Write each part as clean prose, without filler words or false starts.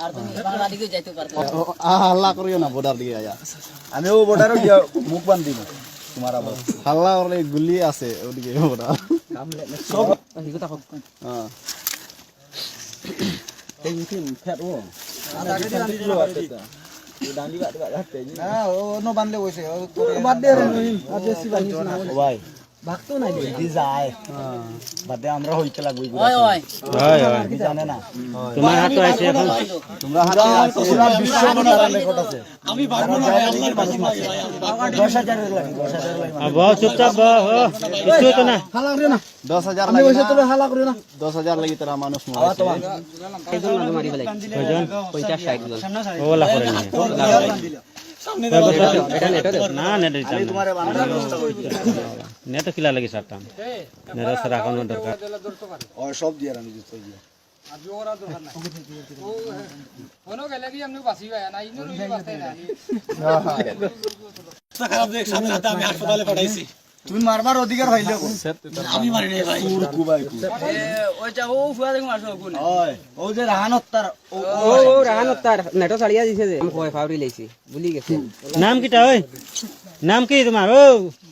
আর তুমি বাংলা দিকে যাইতে পারতো হাল্লা করিও না বর্ডার দিকে আয়া আমিও বর্ডারে গিয়া মুখ বান্ধ দিব তোমার আবার হাল্লা করলে গুলি আছে ওদিকে বর্ডার সব হিগো তাকো হ্যাঁ এই মিটিং ফেট ও আদা কে দাঁড়ি দিলো আছে দাঁড়ি গাতে না ও নো বান্ধলে কইছে ও বাদ দে রে আর বেশি বানিস না ভাই ভাগতো নাই দি যায় বাদে আমরা হইতে লাগবই ওই ওই কি জানে না তোমার হাতে আছে এখন তোমরা হাতে আছে পুরো বিশ্ব মনোরঞ্জন রেকর্ড আছে আমি পারবো না আল্লাহর কাছে 10,000 এর লাগে 10,000 লাগে বাহ চুপচাপ বাহ কিছু তো না হালা করিও না 10,000 আমি কইছে তোরে হালা করিও না 10,000 লাগি তারা মানুষ আওয়া তো এইজন না মারি ফেলাই কয়জন 50 60 জন ওলা করে নিয়ে এটা নেট দে না নেট দিতাম না তোমারে বানানোর চেষ্টা কইছি নেট কিলা লাগি সারতাম নেট রাখানো দরকার ও সব দিয়া রানি দিতে দিয়া আজও ওরা দরকার নাই ও কোন গেলে কি আমনে বাসি ভাই না ইনো রুই বাসতে না খারাপ দেখ সামনে হাতে আমি হাসপাতালে পাঠাইছি তুমি মারবার অধিকার হইলে আমি মারি নাই ভাই কুবাই ওই যা ও ফুয়া দেখো মারছো কোন ওই ও যে রাহানত তার ও রাহান তার নেটো ছাড়িয়া দিছে যে আমি কয় ফাউরি লাইছি ভুলি গেছে নাম কিটা ওই নাম কি তোমার ও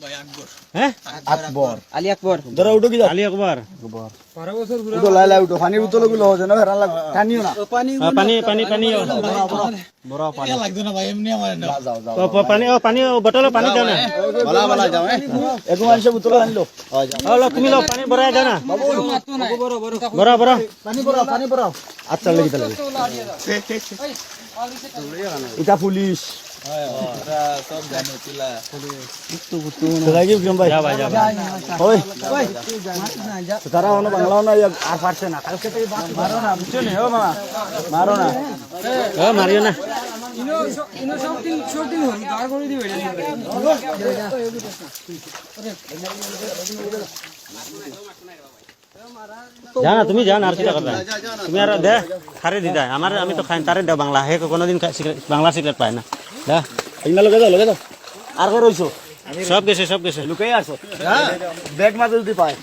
ভাই আকবর হ্যাঁ আকবর আলী আকবর ধরো উঠো কি আলী আকবর 12 বছর ঘুরে উঠো লাই লাই উঠো পানির বোতল গুলো যেন হেরান লাগ টানিও না পানি পানি পানি পানি বড় পানি লাগতো না ভাই এমনি আমার না যাও যাও পানি বোতল পানি দাও না বলা বলা যাও এক মানুষে বোতল আনলো তুমি লো পানি ভরাই দাও না মারতো না বড় বড় বড় বড় পানি পড়াও আচ্ছা লাগি তাহলে এটা পুলিশ সব জানো তুলা লাগি বিক্রম ভাই যা ভাই যা ওই তারা অন্য বাংলাও না আর পারছে না কালকে থেকে মারো না বুঝছো নি ও মামা মারো না ও মারিও না ইনো সব দিন হল দাঁড় করে দিবে জানা তুমি জান আর কি করবে তুমি আর দে খারে দি দেয় আমার আমি তো খাই তারে দাও বাংলা হে কোনোদিন বাংলা সিগারেট পায় না দা ইনা লগে দাও আর কে রইছো সব গেছে লুকাই আসো ব্যাগ মাঝে যদি পায়